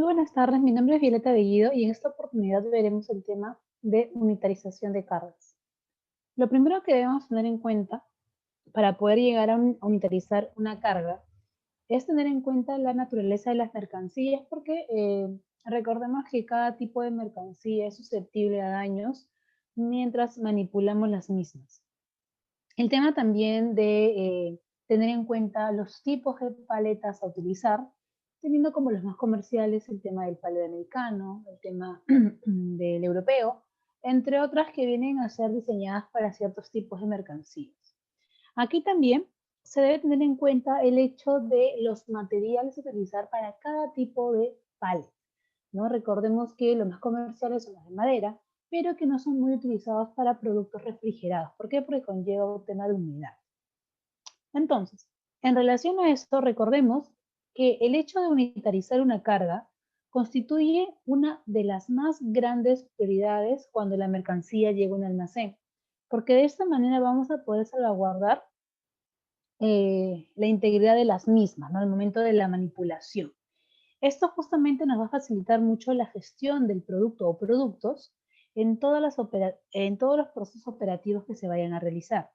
Muy buenas tardes, mi nombre es Violeta Bellido y en esta oportunidad veremos el tema de unitarización de cargas. Lo primero que debemos tener en cuenta para poder llegar a unitarizar una carga es tener en cuenta la naturaleza de las mercancías porque recordemos que cada tipo de mercancía es susceptible a daños mientras manipulamos las mismas. El tema también de tener en cuenta los tipos de paletas a utilizar, teniendo como los más comerciales el tema del palet americano, el tema del europeo, entre otras que vienen a ser diseñadas para ciertos tipos de mercancías. Aquí también se debe tener en cuenta el hecho de los materiales a utilizar para cada tipo de palet, ¿no? Recordemos que los más comerciales son los de madera, pero que no son muy utilizados para productos refrigerados. ¿Por qué? Porque conlleva un tema de humedad. Entonces, en relación a esto, recordemos que el hecho de unitarizar una carga constituye una de las más grandes prioridades cuando la mercancía llega a un almacén, porque de esta manera vamos a poder salvaguardar la integridad de las mismas, ¿no? Al momento de la manipulación. Esto justamente nos va a facilitar mucho la gestión del producto o productos en todos los procesos operativos que se vayan a realizar.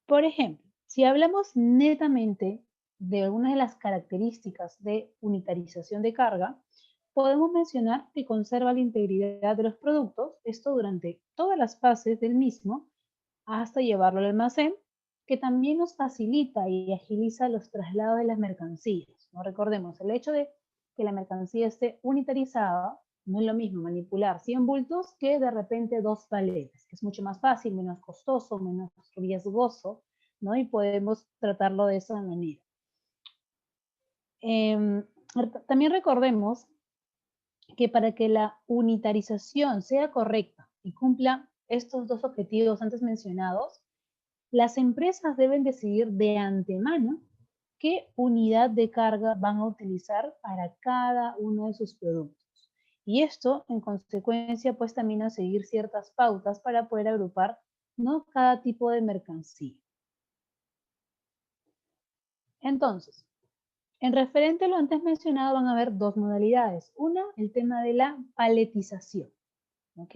Por ejemplo, si hablamos netamente de algunas de las características de unitarización de carga, podemos mencionar que conserva la integridad de los productos, esto durante todas las fases del mismo, hasta llevarlo al almacén, que también nos facilita y agiliza los traslados de las mercancías, ¿no? Recordemos, el hecho de que la mercancía esté unitarizada, no es lo mismo manipular 100 bultos que de repente 2 paletas, que es mucho más fácil, menos costoso, menos riesgoso, ¿no? Y podemos tratarlo de esa manera. También recordemos que para que la unitarización sea correcta y cumpla estos dos objetivos antes mencionados, las empresas deben decidir de antemano qué unidad de carga van a utilizar para cada uno de sus productos. Y esto, en consecuencia, pues también a seguir ciertas pautas para poder agrupar, ¿no?, cada tipo de mercancía. Entonces, en referente a lo antes mencionado, van a haber dos modalidades. Una, el tema de la paletización, ¿ok?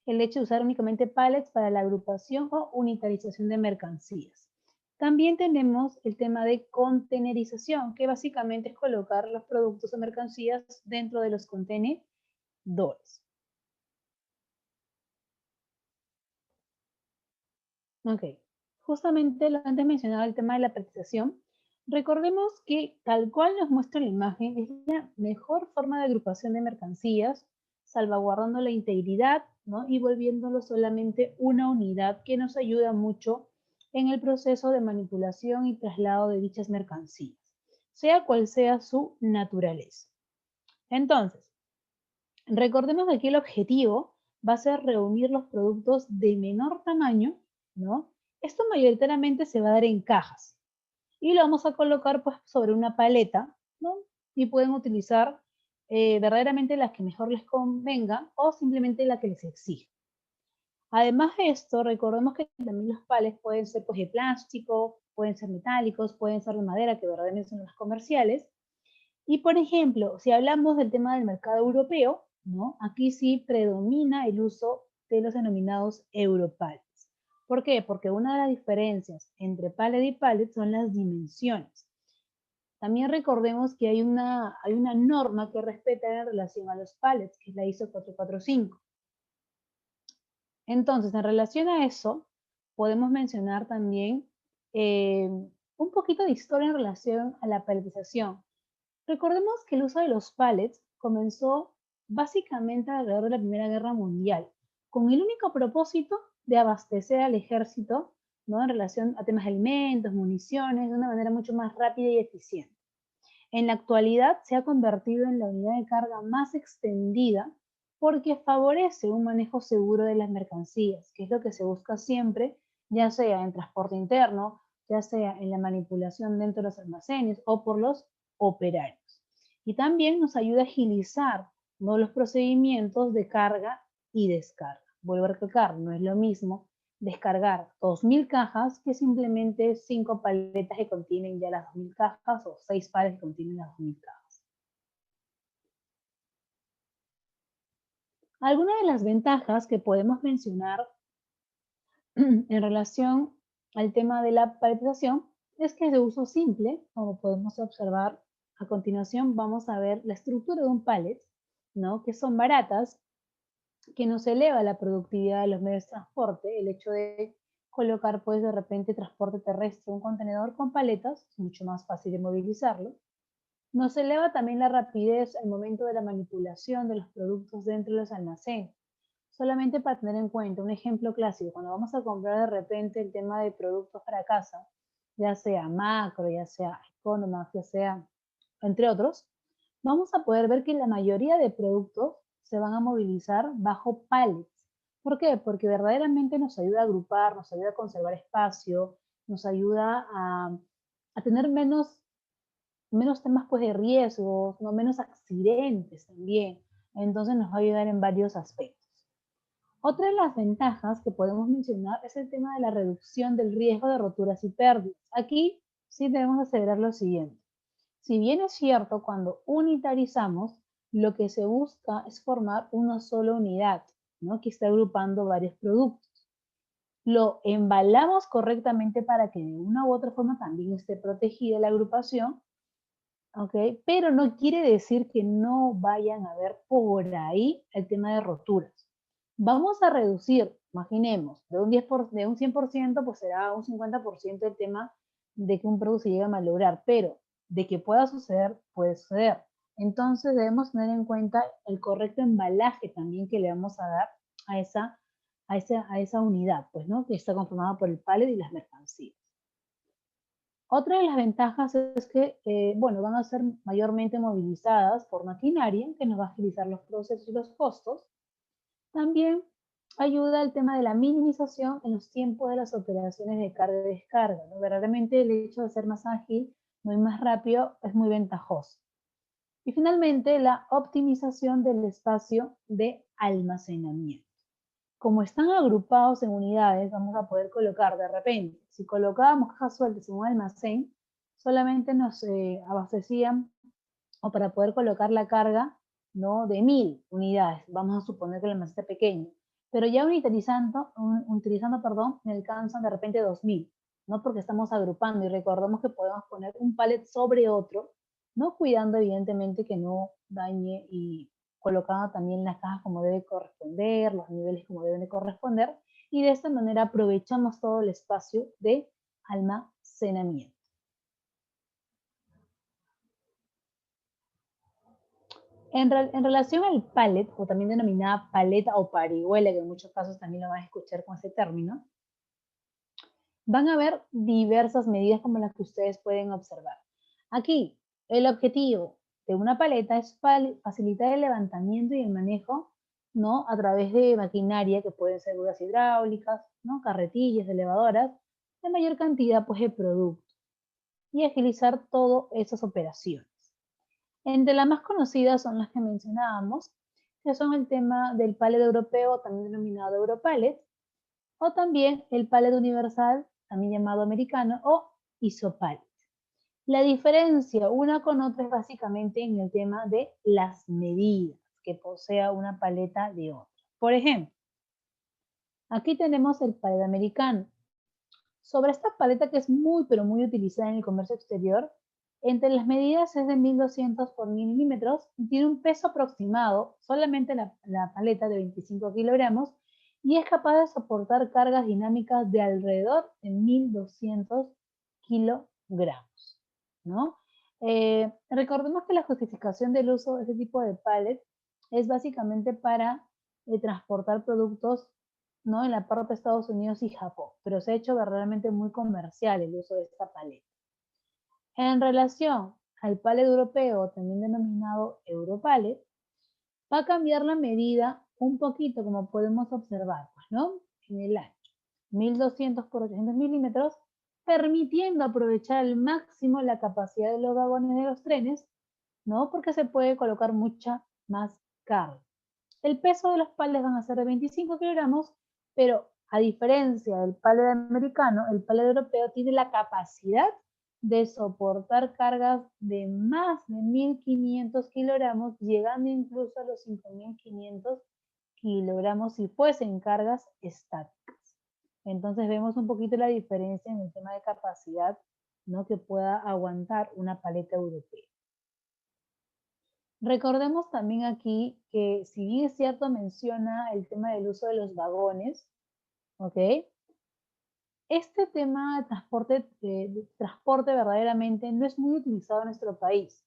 El hecho de usar únicamente pallets para la agrupación o unitarización de mercancías. También tenemos el tema de contenerización, que básicamente es colocar los productos o mercancías dentro de los contenedores. Ok, justamente lo antes mencionado, el tema de la paletización. Recordemos que tal cual nos muestra la imagen, es la mejor forma de agrupación de mercancías, salvaguardando la integridad, ¿no?, y volviéndolo solamente una unidad que nos ayuda mucho en el proceso de manipulación y traslado de dichas mercancías, sea cual sea su naturaleza. Entonces, recordemos que aquí el objetivo va a ser reunir los productos de menor tamaño, ¿no? Esto mayoritariamente se va a dar en cajas y lo vamos a colocar pues sobre una paleta, ¿no? Y pueden utilizar verdaderamente las que mejor les convenga o simplemente la que les exige. Además de esto, recordemos que también los palets pueden ser pues de plástico, pueden ser metálicos, pueden ser de madera, que verdaderamente son los comerciales. Y por ejemplo, si hablamos del tema del mercado europeo, ¿no?, aquí sí predomina el uso de los denominados Europallets. ¿Por qué? Porque una de las diferencias entre pallet y pallet son las dimensiones. También recordemos que hay una norma que respeta en relación a los pallets, que es la ISO 445. Entonces, en relación a eso, podemos mencionar también un poquito de historia en relación a la palletización. Recordemos que el uso de los pallets comenzó básicamente alrededor de la Primera Guerra Mundial, con el único propósito de abastecer al ejército, ¿no?, en relación a temas de alimentos, municiones, de una manera mucho más rápida y eficiente. En la actualidad se ha convertido en la unidad de carga más extendida porque favorece un manejo seguro de las mercancías, que es lo que se busca siempre, ya sea en transporte interno, ya sea en la manipulación dentro de los almacenes o por los operarios. Y también nos ayuda a agilizar, ¿no?, los procedimientos de carga y descarga. Vuelvo a recalcar, no es lo mismo descargar 2000 cajas que simplemente 5 paletas que contienen ya las 2000 cajas o 6 pares que contienen las 2000 cajas. Algunas de las ventajas que podemos mencionar en relación al tema de la paletización es que es de uso simple, como podemos observar a continuación, vamos a ver la estructura de un pallet, ¿no? Que son baratas, que nos eleva la productividad de los medios de transporte, el hecho de colocar pues de repente transporte terrestre, un contenedor con paletas, es mucho más fácil de movilizarlo. Nos eleva también la rapidez al momento de la manipulación de los productos dentro de los almacenes. Solamente para tener en cuenta un ejemplo clásico, cuando vamos a comprar de repente el tema de productos para casa, ya sea macro, ya sea economas, ya sea entre otros, vamos a poder ver que la mayoría de productos se van a movilizar bajo pallets. ¿Por qué? Porque verdaderamente nos ayuda a agrupar, nos ayuda a conservar espacio, nos ayuda a tener menos temas pues de riesgos, ¿no? Menos accidentes también. Entonces nos va a ayudar en varios aspectos. Otra de las ventajas que podemos mencionar es el tema de la reducción del riesgo de roturas y pérdidas. Aquí sí debemos aseverar lo siguiente. Si bien es cierto, cuando unitarizamos, lo que se busca es formar una sola unidad, ¿no? Que está agrupando varios productos. Lo embalamos correctamente para que de una u otra forma también esté protegida la agrupación, ¿ok? Pero no quiere decir que no vayan a haber por ahí el tema de roturas. Vamos a reducir, imaginemos, de un 100%, pues será un 50% el tema de que un producto se llegue a malograr, pero de que pueda suceder, puede suceder. Entonces debemos tener en cuenta el correcto embalaje también que le vamos a dar a esa unidad, pues, ¿no? Que está conformada por el pallet y las mercancías. Otra de las ventajas es que, bueno, van a ser mayormente movilizadas por maquinaria, que nos va a agilizar los procesos y los costos. También ayuda el tema de la minimización en los tiempos de las operaciones de carga y descarga, ¿no? Verdaderamente el hecho de ser más ágil, muy más rápido, es muy ventajoso. Y finalmente, la optimización del espacio de almacenamiento. Como están agrupados en unidades, vamos a poder colocar de repente, si colocábamos cajas sueltas en un almacén, solamente nos abastecían o para poder colocar la carga, ¿no? De 1000 unidades. Vamos a suponer que el almacén está pequeño. Pero ya utilizando, perdón, me alcanzan de repente 2000, ¿no? Porque estamos agrupando y recordemos que podemos poner un pallet sobre otro, ¿no? Cuidando evidentemente que no dañe y colocando también las cajas como debe corresponder, los niveles como deben de corresponder, y de esta manera aprovechamos todo el espacio de almacenamiento. En relación al pallet, o también denominada paleta o parihuela, que en muchos casos también lo van a escuchar con ese término, van a haber diversas medidas como las que ustedes pueden observar. Aquí, el objetivo de una paleta es facilitar el levantamiento y el manejo, ¿no? A través de maquinaria que pueden ser grúas hidráulicas, ¿no? Carretillas, elevadoras, de mayor cantidad pues, de productos y agilizar todas esas operaciones. Entre las más conocidas son las que mencionábamos, que son el tema del pallet europeo, también denominado Europallet, o también el pallet universal, también llamado americano, o Isopallet. La diferencia una con otra es básicamente en el tema de las medidas que posea una paleta de otra. Por ejemplo, aquí tenemos el pallet americano. Sobre esta paleta que es muy, pero muy utilizada en el comercio exterior, entre las medidas es de 1200 por milímetros y tiene un peso aproximado, solamente la paleta de 25 kilogramos, y es capaz de soportar cargas dinámicas de alrededor de 1200 kilogramos, ¿no? Recordemos que la justificación del uso de este tipo de pallet es básicamente para transportar productos, ¿no? En la parte de Estados Unidos y Japón, pero se ha hecho verdaderamente muy comercial el uso de esta paleta. En relación al pallet europeo, también denominado Europallet, va a cambiar la medida un poquito, como podemos observar, pues, ¿no? En el ancho, 1200 por 800 milímetros, permitiendo aprovechar al máximo la capacidad de los vagones de los trenes, ¿no? Porque se puede colocar mucha más carga. El peso de los pallets van a ser de 25 kilogramos, pero a diferencia del pallet americano, el pallet europeo tiene la capacidad de soportar cargas de más de 1500 kilogramos, llegando incluso a los 5500 kilogramos si fuesen cargas estáticas. Entonces vemos un poquito la diferencia en el tema de capacidad, ¿no?, que pueda aguantar una paleta europea. Recordemos también aquí que, si bien es cierto, menciona el tema del uso de los vagones, ¿ok? Este tema de transporte verdaderamente no es muy utilizado en nuestro país,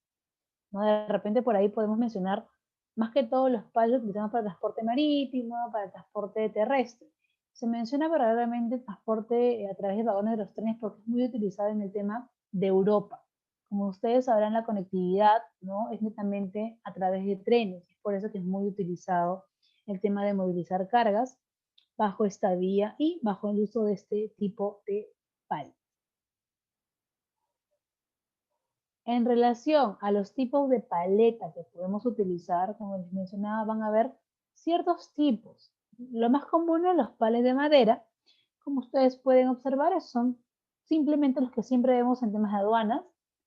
¿no? De repente por ahí podemos mencionar más que todo los palos que utilizamos para transporte marítimo, para transporte terrestre. Se menciona verdaderamente el transporte a través de vagones de los trenes porque es muy utilizado en el tema de Europa. Como ustedes sabrán, la conectividad, ¿no?, es netamente a través de trenes. Es por eso que es muy utilizado el tema de movilizar cargas bajo esta vía y bajo el uso de este tipo de pal. En relación a los tipos de paleta que podemos utilizar, como les mencionaba, van a haber ciertos tipos. Lo más común es los pales de madera. Como ustedes pueden observar, son simplemente los que siempre vemos en temas de aduanas,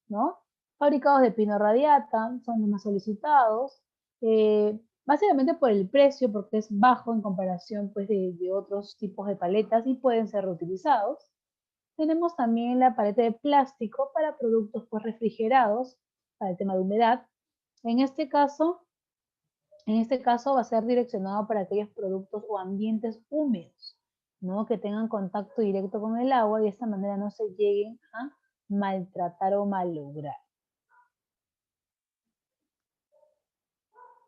¿no? Fabricados de pino radiata, son los más solicitados, básicamente por el precio, porque es bajo en comparación, pues, de otros tipos de paletas y pueden ser reutilizados. Tenemos también la paleta de plástico para productos, pues, refrigerados, para el tema de humedad. En este caso, va a ser direccionado para aquellos productos o ambientes húmedos, ¿no?, que tengan contacto directo con el agua y de esta manera no se lleguen a maltratar o malograr.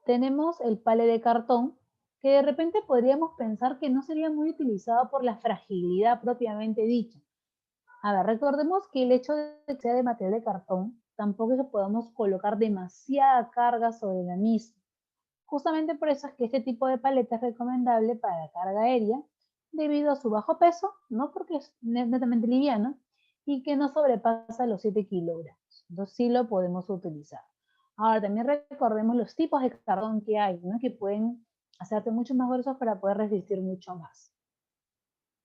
Tenemos el palé de cartón, que de repente podríamos pensar que no sería muy utilizado por la fragilidad propiamente dicha. A ver, recordemos que el hecho de que sea de material de cartón tampoco es que podamos colocar demasiada carga sobre la misma. Justamente por eso es que este tipo de paleta es recomendable para la carga aérea debido a su bajo peso, no porque es netamente liviana, y que no sobrepasa los 7 kilogramos. Entonces sí lo podemos utilizar. Ahora también recordemos los tipos de cartón que hay, ¿no?, que pueden hacerte mucho más gruesos para poder resistir mucho más.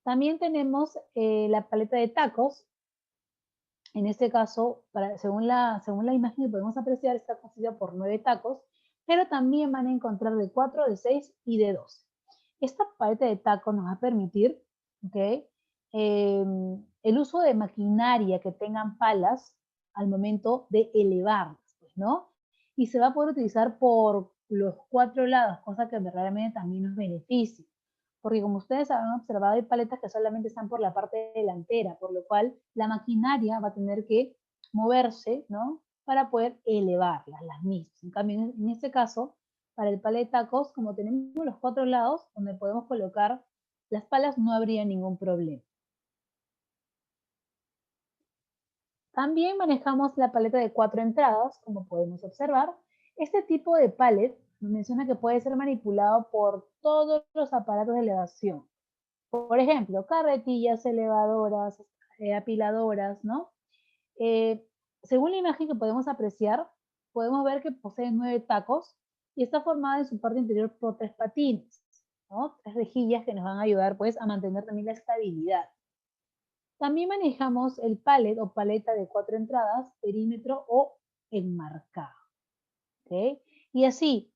También tenemos la paleta de tacos. En este caso, según la imagen que podemos apreciar, está constituida por 9 tacos, pero también van a encontrar de 4, de 6 y de 12. Esta paleta de tacos nos va a permitir, ¿ok?, el uso de maquinaria que tengan palas al momento de elevarlas, pues, ¿no? Y se va a poder utilizar por los 4 lados, cosa que verdaderamente también nos beneficia. Porque como ustedes han observado, hay paletas que solamente están por la parte delantera, por lo cual la maquinaria va a tener que moverse, ¿no?, para poder elevarlas, las mismas. En cambio, en este caso, para el palé de tacos, como tenemos los 4 lados donde podemos colocar las palas, no habría ningún problema. También manejamos la paleta de 4 entradas, como podemos observar. Este tipo de pallet nos menciona que puede ser manipulado por todos los aparatos de elevación. Por ejemplo, carretillas, elevadoras, apiladoras, ¿no? Eh, Según la imagen que podemos apreciar, podemos ver que posee 9 tacos y está formada en su parte interior por 3 patines, ¿no? 3 rejillas que nos van a ayudar, pues, a mantener también la estabilidad. También manejamos el pallet o paleta de 4 entradas, perímetro o enmarcado, ¿ok? Y así,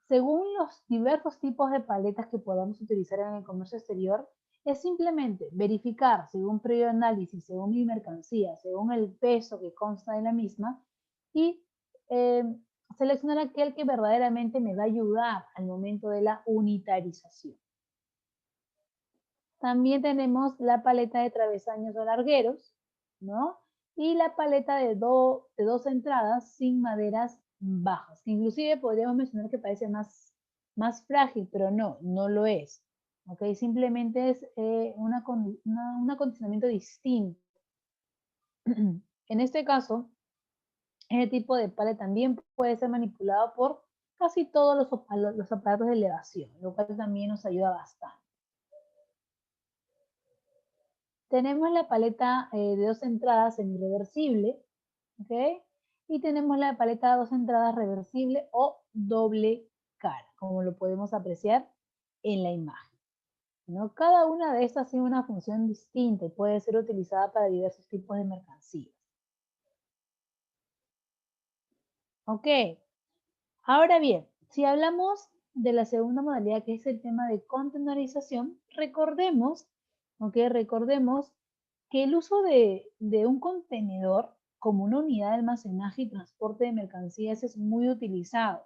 según los diversos tipos de paletas que podamos utilizar en el comercio exterior, es simplemente verificar, según previo análisis, según mi mercancía, según el peso que consta de la misma, y eh, seleccionar aquel que verdaderamente me va a ayudar al momento de la unitarización. También tenemos la paleta de travesaños o largueros, ¿no? Y la paleta de dos entradas sin maderas bajas, que inclusive podríamos mencionar que parece más frágil, pero no, no lo es. ¿Ok? Simplemente es un acondicionamiento distinto. En este caso, este tipo de paleta también puede ser manipulado por casi todos los aparatos de elevación, lo cual también nos ayuda bastante. Tenemos la paleta de 2 entradas semi-reversible, ¿ok? Y tenemos la paleta de 2 entradas reversible o doble cara, como lo podemos apreciar en la imagen, ¿no? Cada una de estas tiene una función distinta y puede ser utilizada para diversos tipos de mercancías. Ok, ahora bien, si hablamos de la segunda modalidad, que es el tema de contenerización, recordemos, ¿ok? Recordemos que el uso de un contenedor como una unidad de almacenaje y transporte de mercancías es muy utilizado.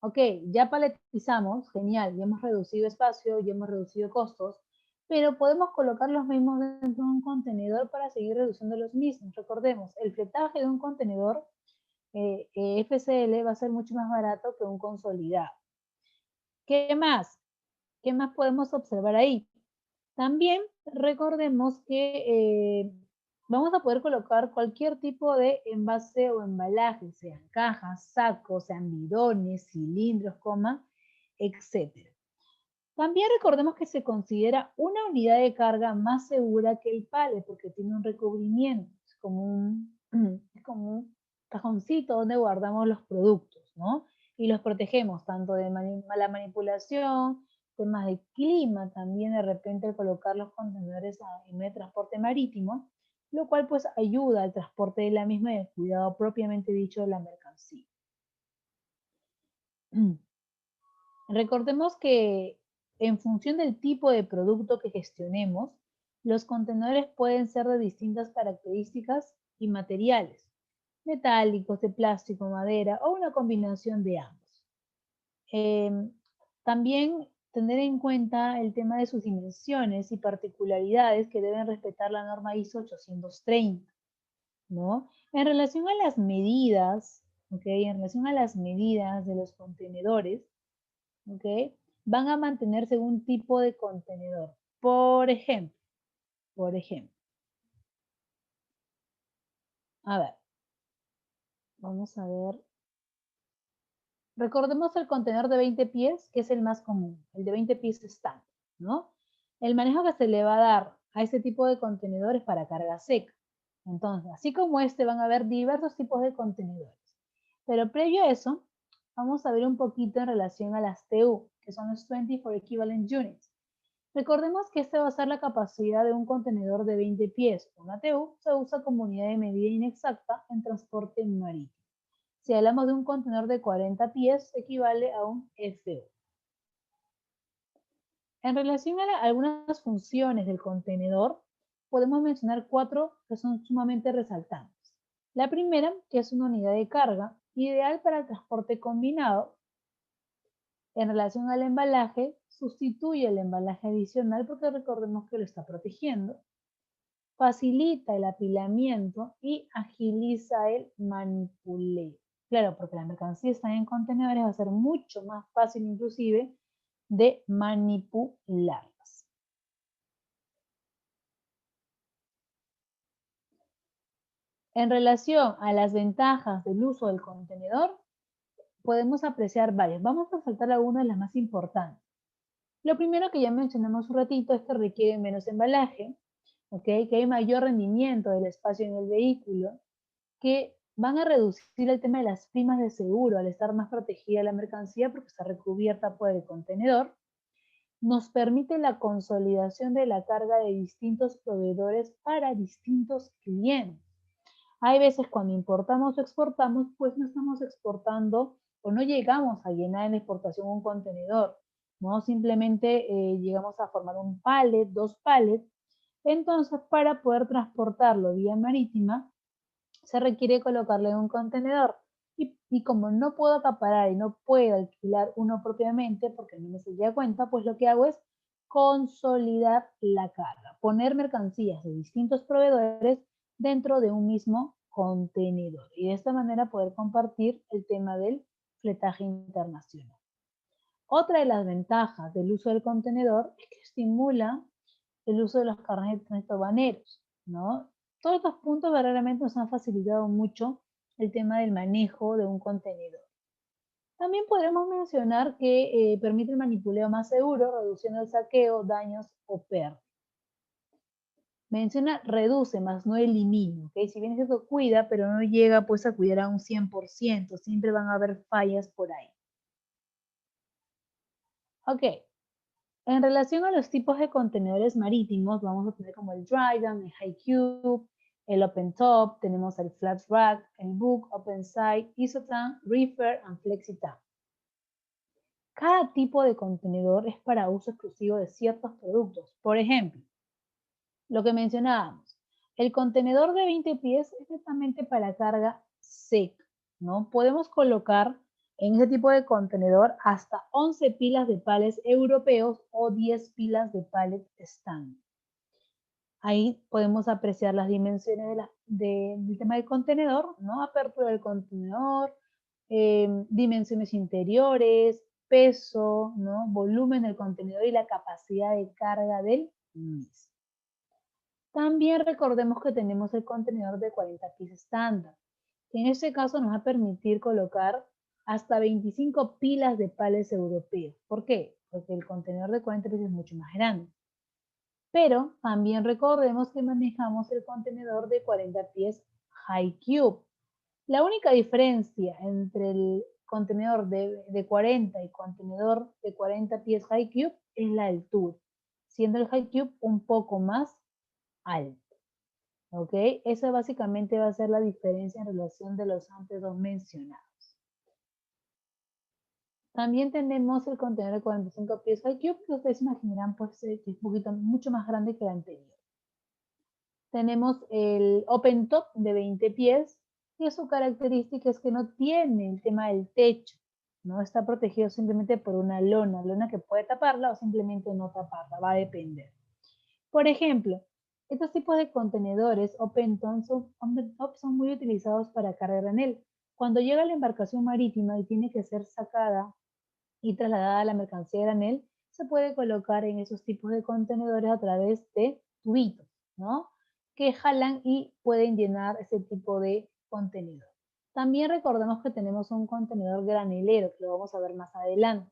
Ok, ya paletizamos, genial, ya hemos reducido espacio, ya hemos reducido costos, pero podemos colocar los mismos dentro de un contenedor para seguir reduciendo los mismos. Recordemos, el fletaje de un contenedor FCL va a ser mucho más barato que un consolidado. ¿Qué más? ¿Qué más podemos observar ahí? También recordemos que vamos a poder colocar cualquier tipo de envase o embalaje, sean cajas, sacos, sean bidones, cilindros, etc. También recordemos que se considera una unidad de carga más segura que el pallet porque tiene un recubrimiento, es como un cajoncito donde guardamos los productos, ¿no? Y los protegemos tanto de mala manipulación, temas de clima, también de repente al colocar los contenedores en el transporte marítimo, lo cual pues ayuda al transporte de la misma y al cuidado propiamente dicho de la mercancía. Recordemos que en función del tipo de producto que gestionemos, los contenedores pueden ser de distintas características y materiales, metálicos, de plástico, madera o una combinación de ambos. También tener en cuenta el tema de sus dimensiones y particularidades que deben respetar la norma ISO 830, ¿no? En relación a las medidas, ¿ok? En relación a las medidas de los contenedores, ¿ok? Van a mantenerse en un tipo de contenedor. Por ejemplo, a ver, vamos a ver. Recordemos el contenedor de 20 pies, que es el más común, el de 20 pies estándar, ¿no? El manejo que se le va a dar a este tipo de contenedores para carga seca. Entonces, así como este, van a haber diversos tipos de contenedores. Pero previo a eso, vamos a ver un poquito en relación a las TU, que son los 24 Equivalent Units. Recordemos que esta va a ser la capacidad de un contenedor de 20 pies. Una TU se usa como unidad de medida inexacta en transporte marítimo. Si hablamos de un contenedor de 40 pies, equivale a un FU. En relación a algunas funciones del contenedor, podemos mencionar 4 que son sumamente resaltantes. La primera, que es una unidad de carga, ideal para el transporte combinado. En relación al embalaje, sustituye el embalaje adicional porque recordemos que lo está protegiendo. Facilita el apilamiento y agiliza el manipuleo. Claro, porque la mercancía está en contenedores, va a ser mucho más fácil inclusive de manipularlas. En relación a las ventajas del uso del contenedor, podemos apreciar varias. Vamos a saltar algunas de las más importantes. Lo primero que ya mencionamos un ratito es que requiere menos embalaje, ¿okay? Que hay mayor rendimiento del espacio en el vehículo, que van a reducir el tema de las primas de seguro al estar más protegida la mercancía porque está recubierta por el contenedor. Nos permite la consolidación de la carga de distintos proveedores para distintos clientes. Hay veces cuando importamos o exportamos, pues no estamos exportando o no llegamos a llenar en la exportación un contenedor, ¿no? Simplemente llegamos a formar un pallet, 2 pallets. Entonces, para poder transportarlo vía marítima, se requiere colocarle en un contenedor. Y como no puedo acaparar y no puedo alquilar uno propiamente porque no me salía cuenta, pues lo que hago es consolidar la carga, poner mercancías de distintos proveedores dentro de un mismo contenedor y de esta manera poder compartir el tema del fletaje internacional. Otra de las ventajas del uso del contenedor es que estimula el uso de los carnets de tránsito baneros, ¿no? Todos estos puntos verdaderamente nos han facilitado mucho el tema del manejo de un contenedor. También podremos mencionar que permite el manipuleo más seguro, reduciendo el saqueo, daños o pérdidas. Menciona reduce, más no elimina, ¿ok? Si bien eso cuida, pero no llega pues a cuidar a un 100%, siempre van a haber fallas por ahí. Ok, en relación a los tipos de contenedores marítimos, vamos a tener como el dry down, el high cube, el open top, tenemos el flat rack, el book, open side, isotank, reefer and flexi tank. Cada tipo de contenedor es para uso exclusivo de ciertos productos. Por ejemplo, lo que mencionábamos, el contenedor de 20 pies es netamente para carga seca, ¿no? Podemos colocar en ese tipo de contenedor hasta 11 pilas de pallets europeos o 10 pilas de pallet estándar. Ahí podemos apreciar las dimensiones del tema del contenedor, ¿no? Apertura del contenedor, dimensiones interiores, peso, ¿no? Volumen del contenedor y la capacidad de carga del mismo. También recordemos que tenemos el contenedor de 40 pies estándar, que en este caso nos va a permitir colocar hasta 25 pilas de palets europeos. ¿Por qué? Porque el contenedor de 40 pies es mucho más grande. Pero también recordemos que manejamos el contenedor de 40 pies High Cube. La única diferencia entre el contenedor de 40 y contenedor de 40 pies High Cube es la altura, siendo el High Cube un poco más alto. ¿Ok? Esa básicamente va a ser la diferencia en relación de los antes dos mencionados. También tenemos el contenedor de 45 pies High Cube, que ustedes imaginarán pues, que es mucho más grande que el anterior. Tenemos el Open Top de 20 pies, y su característica es que no tiene el tema del techo, ¿no? Está protegido simplemente por una lona que puede taparla o simplemente no taparla, va a depender. Por ejemplo, estos tipos de contenedores Open Top son muy utilizados para carga a granel. Cuando llega la embarcación marítima y tiene que ser sacada y trasladada a la mercancía de granel, se puede colocar en esos tipos de contenedores a través de tubitos, ¿no? Que jalan y pueden llenar ese tipo de contenedor. También recordemos que tenemos un contenedor granelero, que lo vamos a ver más adelante,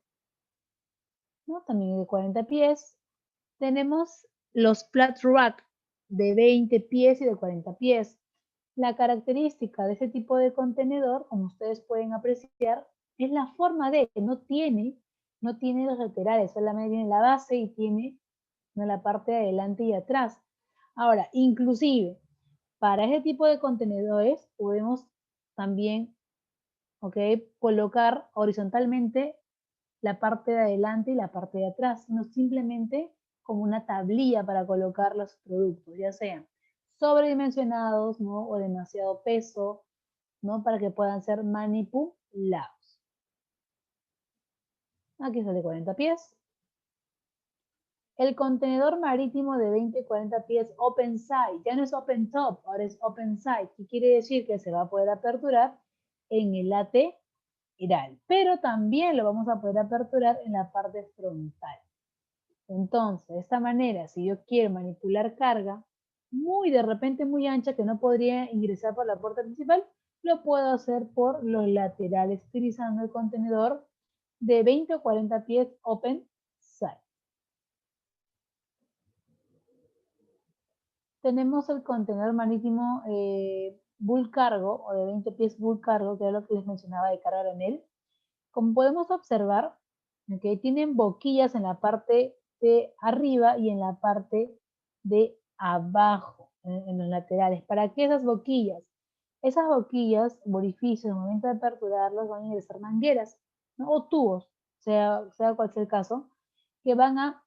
¿no? También de 40 pies. Tenemos los flat rack de 20 pies y de 40 pies. La característica de ese tipo de contenedor, como ustedes pueden apreciar, es la forma de que no tiene los laterales, solamente tiene la base y tiene la parte de adelante y atrás. Ahora, inclusive, para ese tipo de contenedores podemos también, colocar horizontalmente la parte de adelante y la parte de atrás, sino simplemente como una tablilla para colocar los productos, ya sean sobredimensionados, ¿no? O demasiado peso, ¿no? Para que puedan ser manipulados. Aquí es el de 40 pies. El contenedor marítimo de 20 y 40 pies open side, ya no es open top, ahora es open side, que quiere decir que se va a poder aperturar en el lateral, pero también lo vamos a poder aperturar en la parte frontal. Entonces, de esta manera, si yo quiero manipular carga de repente muy ancha que no podría ingresar por la puerta principal, lo puedo hacer por los laterales utilizando el contenedor de 20 o 40 pies open side. Tenemos el contenedor marítimo bull cargo o de 20 pies bull cargo, que es lo que les mencionaba de carga a granel. Como podemos observar, tienen boquillas en la parte de arriba y en la parte de abajo, en los laterales. ¿Para qué esas boquillas? Esas boquillas, orificios, al momento de aperturarlos van a ingresar mangueras, ¿no? O tubos, sea cual sea el caso, que van a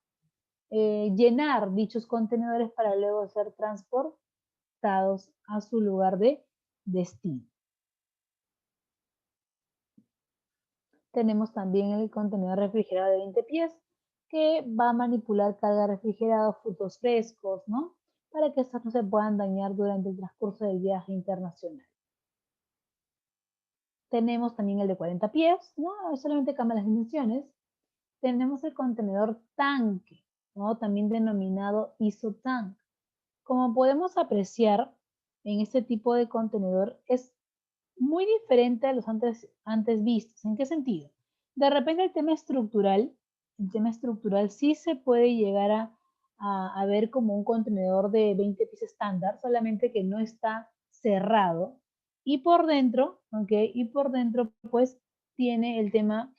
llenar dichos contenedores para luego ser transportados a su lugar de destino. Tenemos también el contenedor refrigerado de 20 pies, que va a manipular carga refrigerada, frutos frescos, ¿no? Para que estos no se puedan dañar durante el transcurso del viaje internacional. Tenemos también el de 40 pies, ¿no? Solamente cambia las dimensiones. Tenemos el contenedor tanque, ¿no? También denominado isotank. Como podemos apreciar, en este tipo de contenedor es muy diferente a los antes vistos. ¿En qué sentido? De repente el tema estructural sí se puede llegar a ver como un contenedor de 20 pies estándar, solamente que no está cerrado. Y por dentro, y por dentro pues tiene el tema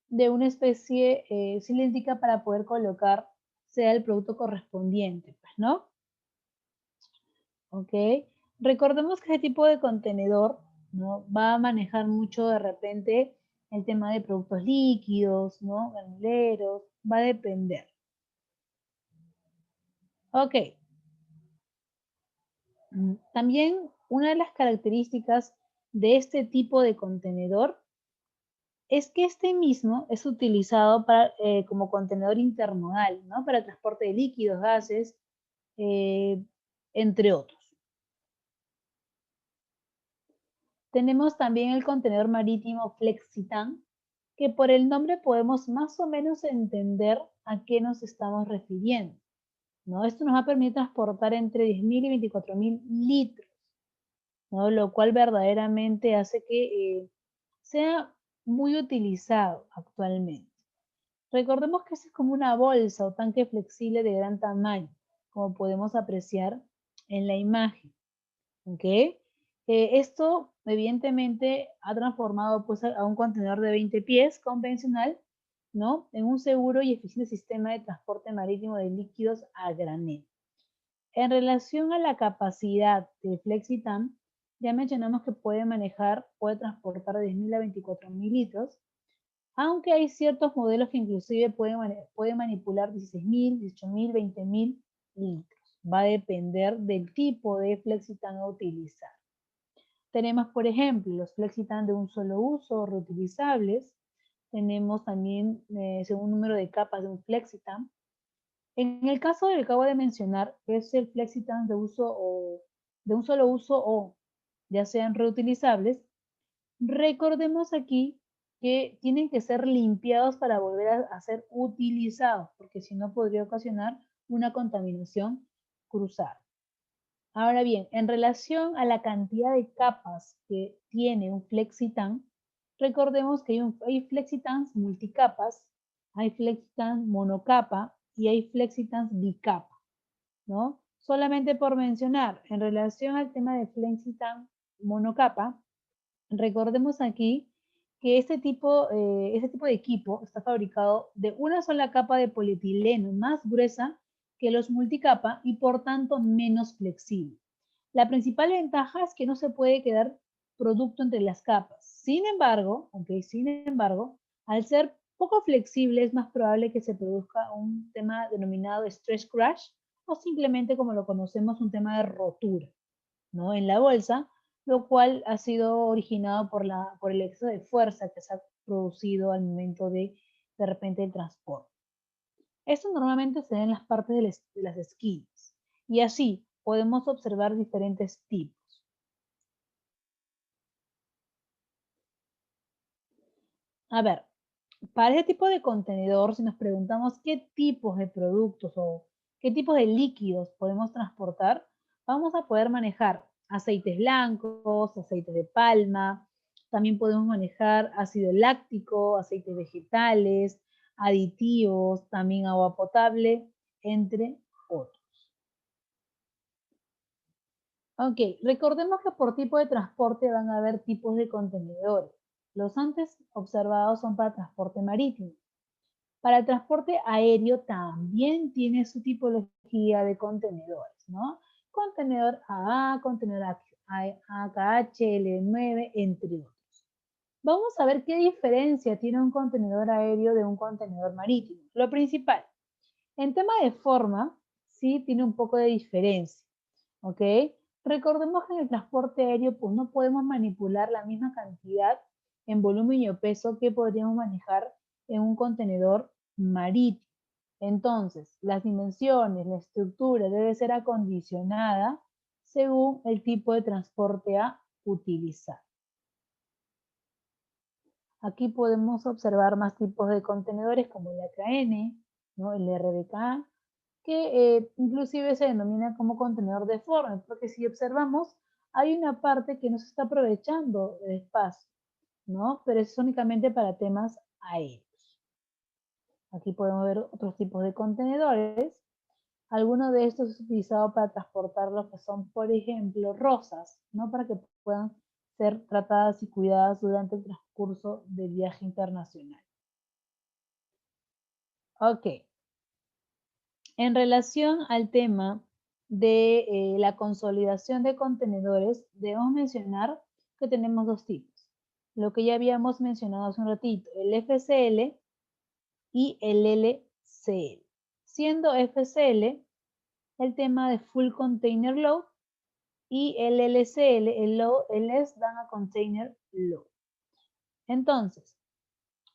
de una especie cilíndrica para poder colocar sea el producto correspondiente, pues, ¿no? ¿Ok? Recordemos que ese tipo de contenedor, ¿no? Va a manejar mucho de repente el tema de productos líquidos, ¿no? Granuleros, va a depender. Ok. También una de las características de este tipo de contenedor es que este mismo es utilizado como contenedor intermodal, ¿no? Para transporte de líquidos, gases, eh, entre otros. Tenemos también el contenedor marítimo FlexiTan, que por el nombre podemos más o menos entender a qué nos estamos refiriendo, ¿no? Esto nos va a permitir transportar entre 10.000 y 24.000 litros, ¿no? Lo cual verdaderamente hace que sea muy utilizado actualmente. Recordemos que es como una bolsa o tanque flexible de gran tamaño, como podemos apreciar en la imagen. ¿Ok? Esto evidentemente ha transformado pues, a un contenedor de 20 pies convencional, ¿no? En un seguro y eficiente sistema de transporte marítimo de líquidos a granel. En relación a la capacidad del FlexiTan, ya mencionamos que puede transportar de 10.000 a 24.000 litros, aunque hay ciertos modelos que inclusive pueden manipular 16.000, 18.000, 20.000 litros. Va a depender del tipo de FlexiTan a utilizar. Tenemos, por ejemplo, los FlexiTan de un solo uso, reutilizables. Tenemos también, según número de capas de un FlexiTan. En el caso del que acabo de mencionar, que es el FlexiTan de un solo uso o ya sean reutilizables, recordemos aquí que tienen que ser limpiados para volver a ser utilizados, porque si no podría ocasionar una contaminación cruzada. Ahora bien, en relación a la cantidad de capas que tiene un FlexiTan, recordemos que hay FlexiTans multicapas, hay FlexiTans monocapa y hay FlexiTans bicapa, ¿no? Solamente por mencionar, en relación al tema de FlexiTan monocapa, recordemos aquí que este tipo de equipo está fabricado de una sola capa de polietileno más gruesa que los multicapa y por tanto menos flexible. La principal ventaja es que no se puede quedar producto entre las capas. Sin embargo, al ser poco flexible es más probable que se produzca un tema denominado stress crash o simplemente como lo conocemos un tema de rotura, ¿no? En la bolsa, lo cual ha sido originado por el exceso de fuerza que se ha producido al momento de repente el transporte. Esto normalmente se da en las partes de las esquinas y así podemos observar diferentes tipos. A ver, para este tipo de contenedor, si nos preguntamos qué tipos de productos o qué tipos de líquidos podemos transportar, vamos a poder manejar aceites blancos, aceites de palma, también podemos manejar ácido láctico, aceites vegetales, aditivos, también agua potable, entre otros. Ok, recordemos que por tipo de transporte van a haber tipos de contenedores. Los antes observados son para transporte marítimo. Para el transporte aéreo también tiene su tipología de contenedores, ¿no? Contenedor AA, contenedor AKH, L9, entre otros. Vamos a ver qué diferencia tiene un contenedor aéreo de un contenedor marítimo. Lo principal, en tema de forma, sí tiene un poco de diferencia, ¿ok? Recordemos que en el transporte aéreo pues no podemos manipular la misma cantidad en volumen y peso que podríamos manejar en un contenedor marítimo. Entonces, las dimensiones, la estructura debe ser acondicionada según el tipo de transporte a utilizar. Aquí podemos observar más tipos de contenedores como el AKN, ¿no? El RDK, que inclusive se denomina como contenedor deforme, porque si observamos, hay una parte que no se está aprovechando de espacio, ¿no? Pero es únicamente para temas aéreos. Aquí podemos ver otros tipos de contenedores. Alguno de estos es utilizado para transportar lo que son, por ejemplo, rosas, ¿no? Para que puedan ser tratadas y cuidadas durante el transcurso del viaje internacional. Ok. En relación al tema de la consolidación de contenedores, debemos mencionar que tenemos dos tipos. lo que ya habíamos mencionado hace un ratito, el FCL y el LCL. Siendo FCL el tema de Full Container Load y el LCL, el Less Than a Container Load. Entonces,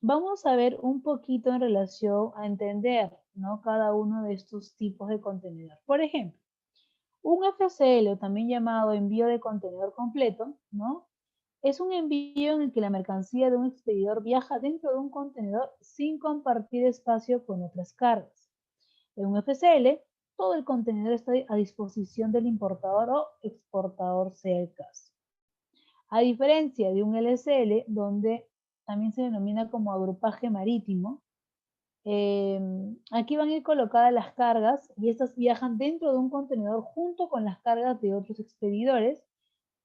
vamos a ver un poquito en relación a entender, ¿no?, cada uno de estos tipos de contenedor. Por ejemplo, un FCL, o también llamado envío de contenedor completo, ¿no?, es un envío en el que la mercancía de un expedidor viaja dentro de un contenedor sin compartir espacio con otras cargas. En un FCL, todo el contenedor está a disposición del importador o exportador, sea el caso. A diferencia de un LCL, donde también se denomina como agrupaje marítimo, aquí van a ir colocadas las cargas y estas viajan dentro de un contenedor junto con las cargas de otros expedidores.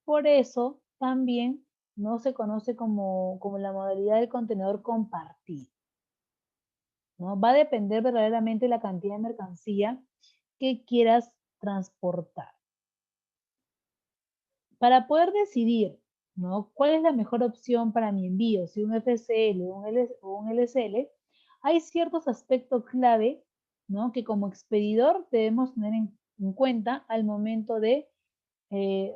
Por eso también no se conoce como la modalidad del contenedor compartido, ¿no? Va a depender verdaderamente de la cantidad de mercancía que quieras transportar. Para poder decidir, ¿no?, cuál es la mejor opción para mi envío, si un FCL o un LCL, hay ciertos aspectos clave, ¿no?, que como expedidor debemos tener en cuenta al momento de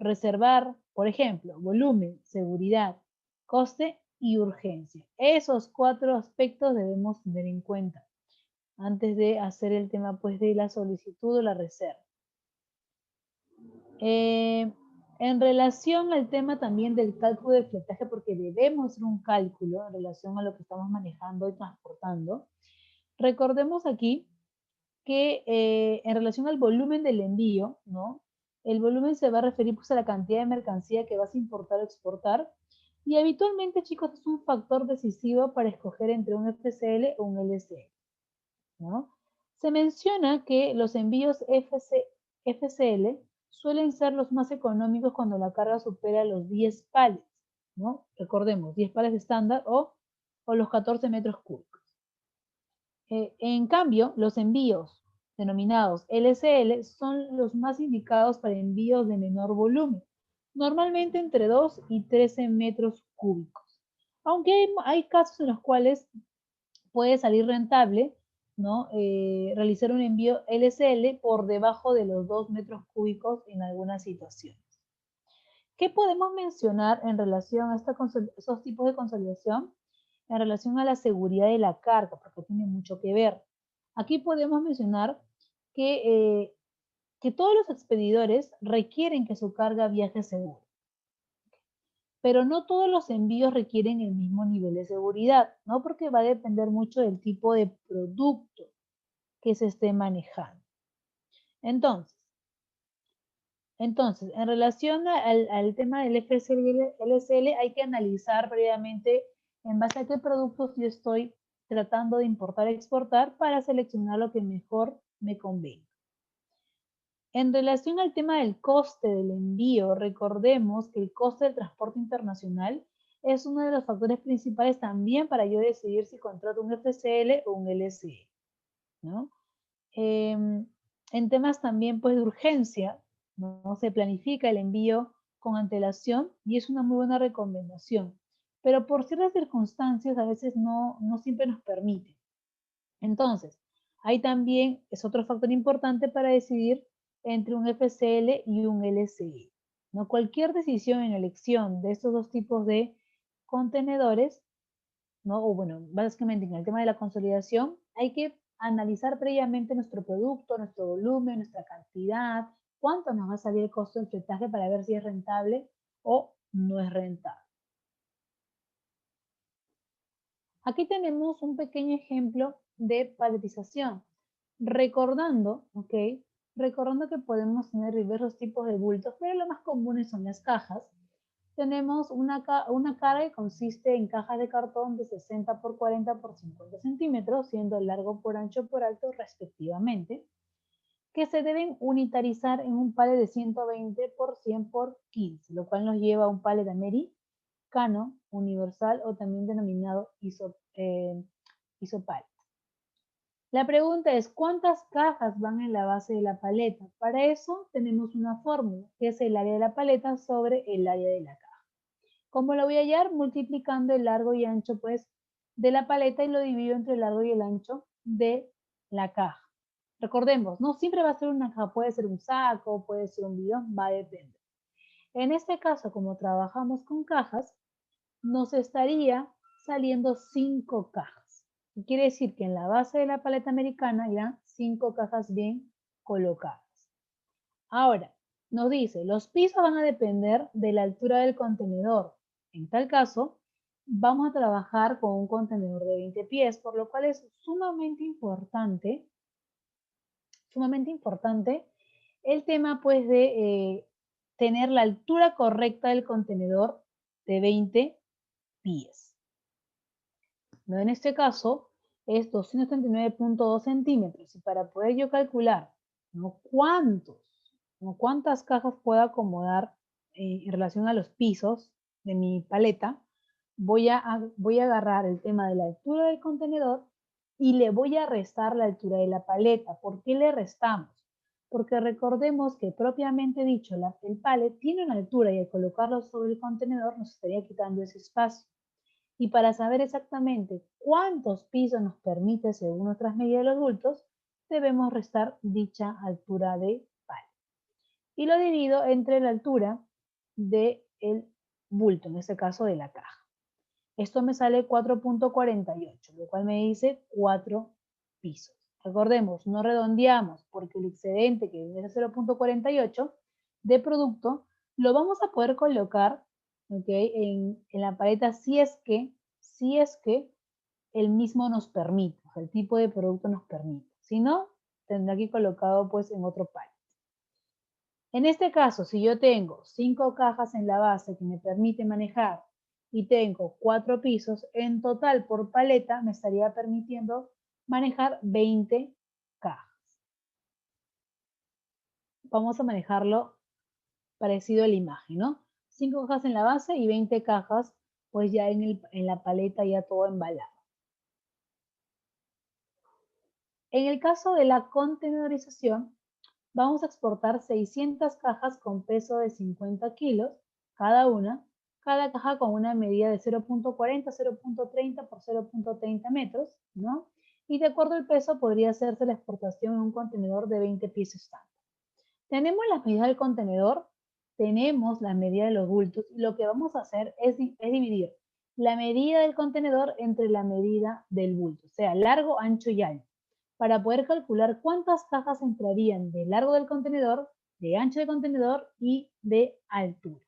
reservar, por ejemplo, volumen, seguridad, coste y urgencia. Esos 4 aspectos debemos tener en cuenta antes de hacer el tema, pues, de la solicitud o la reserva. En relación al tema también del cálculo de fletaje, porque debemos hacer un cálculo en relación a lo que estamos manejando y transportando, recordemos aquí que en relación al volumen del envío, ¿no?, el volumen se va a referir, pues, a la cantidad de mercancía que vas a importar o exportar, y habitualmente, chicos, es un factor decisivo para escoger entre un FCL o un LCL, ¿no? Se menciona que los envíos FCL suelen ser los más económicos cuando la carga supera los 10 pallets, ¿no? Recordemos, 10 pallets estándar o los 14 metros cúbicos. En cambio, los envíos denominados LCL son los más indicados para envíos de menor volumen, normalmente entre 2 y 13 metros cúbicos. Aunque hay casos en los cuales puede salir rentable, ¿no?, realizar un envío LCL por debajo de los 2 metros cúbicos en algunas situaciones. ¿Qué podemos mencionar en relación a esos tipos de consolidación? En relación a la seguridad de la carga, porque tiene mucho que ver. Aquí podemos mencionar que todos los expedidores requieren que su carga viaje seguro, pero no todos los envíos requieren el mismo nivel de seguridad, ¿no?, porque va a depender mucho del tipo de producto que se esté manejando. Entonces, en relación al tema del FCL y el LCL, hay que analizar previamente en base a qué productos yo estoy tratando de importar y exportar para seleccionar lo que mejor me convenga. En relación al tema del coste del envío, recordemos que el coste del transporte internacional es uno de los factores principales también para yo decidir si contrato un FCL o un LCL, ¿no? En temas también, pues, de urgencia, ¿no?, se planifica el envío con antelación y es una muy buena recomendación, pero por ciertas circunstancias a veces no siempre nos permite. Entonces, ahí también es otro factor importante para decidir entre un FCL y un LCL, ¿no? Cualquier decisión en elección de estos dos tipos de contenedores, ¿no?, o bueno, básicamente en el tema de la consolidación, hay que analizar previamente nuestro producto, nuestro volumen, nuestra cantidad, cuánto nos va a salir el costo del fletaje para ver si es rentable o no es rentable. Aquí tenemos un pequeño ejemplo de paletización, recordando, ¿ok? Recordando que podemos tener diversos tipos de bultos, pero lo más comunes son las cajas. Tenemos una cara que consiste en cajas de cartón de 60 por 40 por 50 centímetros, siendo largo por ancho por alto respectivamente, que se deben unitarizar en un pallet de 120 por 100 por 15, lo cual nos lleva a un pallet americano, universal o también denominado isopallet. La pregunta es, ¿cuántas cajas van en la base de la paleta? Para eso tenemos una fórmula, que es el área de la paleta sobre el área de la caja. ¿Cómo lo voy a hallar? Multiplicando el largo y ancho, pues, de la paleta y lo divido entre el largo y el ancho de la caja. Recordemos, no siempre va a ser una caja, puede ser un saco, puede ser un bidón, va a depender. En este caso, como trabajamos con cajas, nos estaría saliendo 5 cajas. Quiere decir que en la base de la paleta americana irán 5 cajas bien colocadas. Ahora, nos dice, los pisos van a depender de la altura del contenedor. En tal caso, vamos a trabajar con un contenedor de 20 pies, por lo cual es sumamente importante el tema pues de tener la altura correcta del contenedor de 20 pies. ¿No? En este caso es 239.2 centímetros y para poder yo calcular, ¿no?, cuántas cajas puedo acomodar en relación a los pisos de mi paleta, voy a agarrar el tema de la altura del contenedor y le voy a restar la altura de la paleta. ¿Por qué le restamos? Porque recordemos que propiamente dicho, el pallet tiene una altura y al colocarlo sobre el contenedor nos estaría quitando ese espacio. Y para saber exactamente cuántos pisos nos permite según nuestras medidas de los bultos, debemos restar dicha altura de pallet. Y lo divido entre la altura del bulto, en este caso de la caja. Esto me sale 4.48, lo cual me dice 4 pisos. Recordemos, no redondeamos porque el excedente que viene a 0.48 de producto lo vamos a poder colocar, ¿okay?, en la paleta si es que el mismo nos permite, o sea, el tipo de producto nos permite. Si no, tendrá aquí colocado pues en otro pallet. En este caso, si yo tengo 5 cajas en la base que me permite manejar y tengo 4 pisos, en total por paleta me estaría permitiendo manejar 20 cajas. Vamos a manejarlo parecido a la imagen, ¿no? 5 cajas en la base y 20 cajas pues ya en la paleta ya todo embalado. En el caso de la contenedorización, vamos a exportar 600 cajas con peso de 50 kilos cada una, cada caja con una medida de 0.40, 0.30 por 0.30 metros, ¿no? Y de acuerdo al peso podría hacerse la exportación en un contenedor de 20 pies estándar. Tenemos las medidas del contenedor, tenemos la medida de los bultos y lo que vamos a hacer es dividir la medida del contenedor entre la medida del bulto, o sea, largo, ancho y alto, para poder calcular cuántas cajas entrarían de largo del contenedor, de ancho del contenedor y de altura.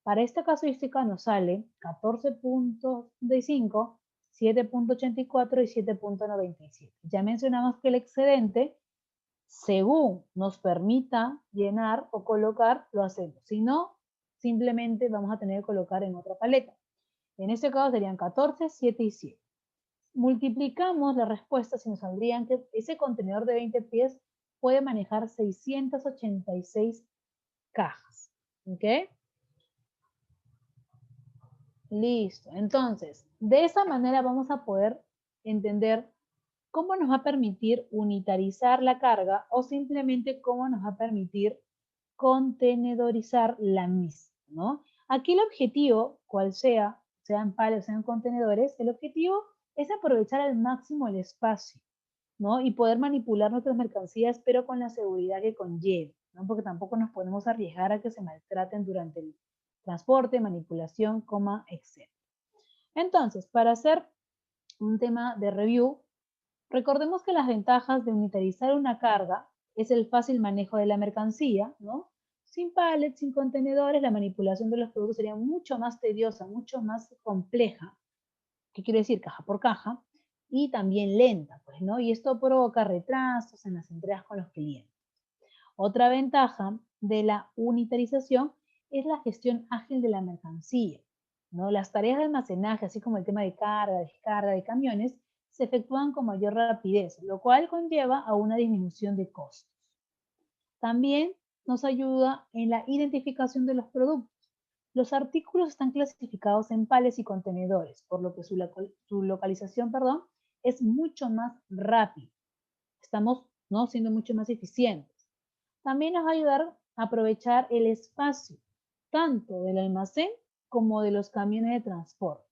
Para esta casuística nos sale 14.35, 7.84 y 7.97. Ya mencionamos que el excedente, según nos permita llenar o colocar, lo hacemos. Si no, simplemente vamos a tener que colocar en otra paleta. En este caso serían 14, 7 y 7. Multiplicamos la respuesta y nos saldrían que ese contenedor de 20 pies puede manejar 686 cajas. ¿Ok? Listo. Entonces, de esa manera vamos a poder entender cómo nos va a permitir unitarizar la carga o simplemente cómo nos va a permitir contenedorizar la misma, ¿no? Aquí el objetivo, cual sea, sean pallets, sean contenedores, el objetivo es aprovechar al máximo el espacio, ¿no? Y poder manipular nuestras mercancías, pero con la seguridad que conlleve, ¿no? Porque tampoco nos podemos arriesgar a que se maltraten durante el transporte, manipulación, etc. Entonces, para hacer un tema de review, recordemos que las ventajas de unitarizar una carga es el fácil manejo de la mercancía, ¿no? Sin pallets, sin contenedores, la manipulación de los productos sería mucho más tediosa, mucho más compleja. ¿Qué quiere decir? Caja por caja. Y también lenta, pues, ¿no? Y esto provoca retrasos en las entregas con los clientes. Otra ventaja de la unitarización es la gestión ágil de la mercancía, ¿no? Las tareas de almacenaje, así como el tema de carga, descarga de camiones, se efectúan con mayor rapidez, lo cual conlleva a una disminución de costos. También nos ayuda en la identificación de los productos. Los artículos están clasificados en pallets y contenedores, por lo que su localización, es mucho más rápida. Estamos, ¿no?, siendo mucho más eficientes. También nos va a ayudar a aprovechar el espacio, tanto del almacén como de los camiones de transporte.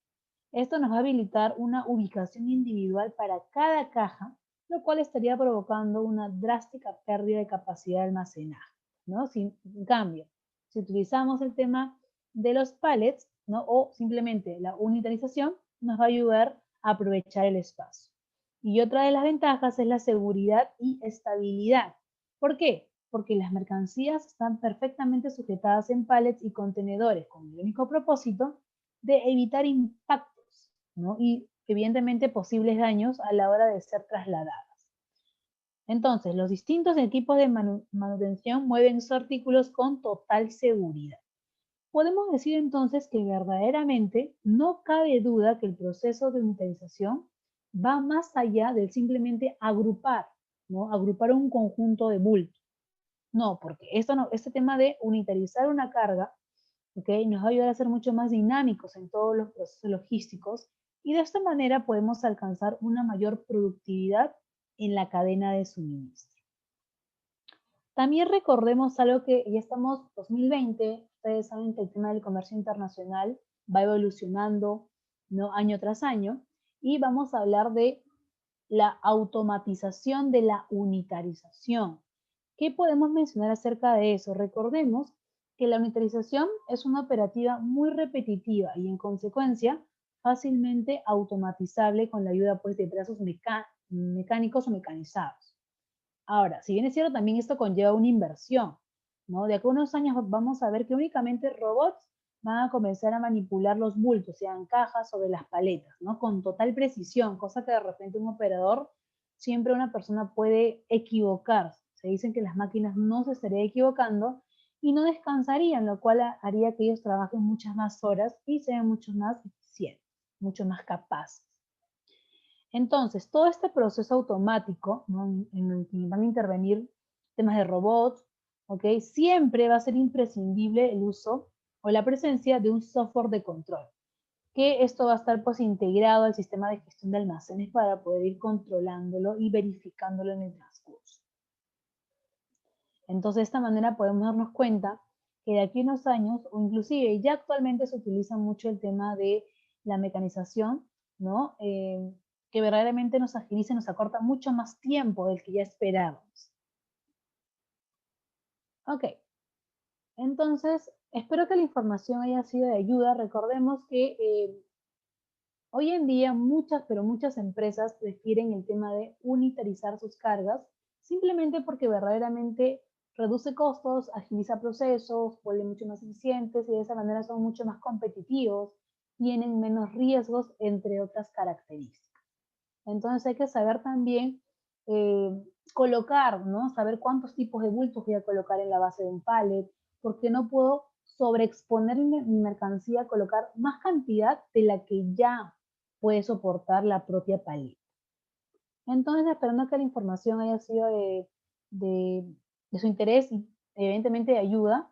Esto nos va a habilitar una ubicación individual para cada caja, lo cual estaría provocando una drástica pérdida de capacidad de almacenaje, ¿no? En cambio, si utilizamos el tema de los pallets, ¿no? O simplemente la unitarización, nos va a ayudar a aprovechar el espacio. Y otra de las ventajas es la seguridad y estabilidad. ¿Por qué? Porque las mercancías están perfectamente sujetadas en pallets y contenedores con el único propósito de evitar impactos, ¿no? Y evidentemente posibles daños a la hora de ser trasladadas. Entonces, los distintos equipos de manutención mueven sus artículos con total seguridad. Podemos decir entonces que verdaderamente no cabe duda que el proceso de unitarización va más allá del simplemente agrupar, ¿no? Agrupar un conjunto de bultos. No, porque este tema de unitarizar una carga, ¿okay?, nos va a ayudar a ser mucho más dinámicos en todos los procesos logísticos y de esta manera podemos alcanzar una mayor productividad en la cadena de suministro. También recordemos algo que ya estamos 2020, ustedes saben que el tema del comercio internacional va evolucionando, ¿no?, año tras año, y vamos a hablar de la automatización de la unitarización. ¿Qué podemos mencionar acerca de eso? Recordemos que la unitarización es una operativa muy repetitiva y en consecuencia fácilmente automatizable con la ayuda pues, de brazos mecánicos o mecanizados. Ahora, si bien es cierto, también esto conlleva una inversión, ¿no? De acá a unos años vamos a ver que únicamente robots van a comenzar a manipular los bultos, sean cajas o de las paletas, ¿no? Con total precisión, cosa que de repente un operador, siempre una persona puede equivocarse. Se dicen que las máquinas no se estarían equivocando y no descansarían, lo cual haría que ellos trabajen muchas más horas y sean mucho más eficientes, mucho más capaces. Entonces, todo este proceso automático, ¿no?, en el que van a intervenir temas de robots, ¿ok?, siempre va a ser imprescindible el uso o la presencia de un software de control, que esto va a estar pues integrado al sistema de gestión de almacenes para poder ir controlándolo y verificándolo en el transcurso. Entonces, de esta manera podemos darnos cuenta que de aquí a unos años, o inclusive ya actualmente se utiliza mucho el tema de la mecanización, ¿no? Que verdaderamente nos agiliza y nos acorta mucho más tiempo del que ya esperábamos. Ok, entonces espero que la información haya sido de ayuda. Recordemos que hoy en día pero muchas empresas prefieren el tema de unitarizar sus cargas simplemente porque verdaderamente reduce costos, agiliza procesos, vuelve mucho más eficientes y de esa manera son mucho más competitivos, tienen menos riesgos, entre otras características. Entonces hay que saber también eh, colocar, ¿no? Saber cuántos tipos de bultos voy a colocar en la base de un pallet, porque no puedo sobreexponer mi mercancía a colocar más cantidad de la que ya puede soportar la propia paleta. Entonces, esperando que la información haya sido de, de su interés y evidentemente de ayuda,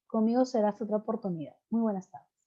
conmigo será hasta otra oportunidad. Muy buenas tardes.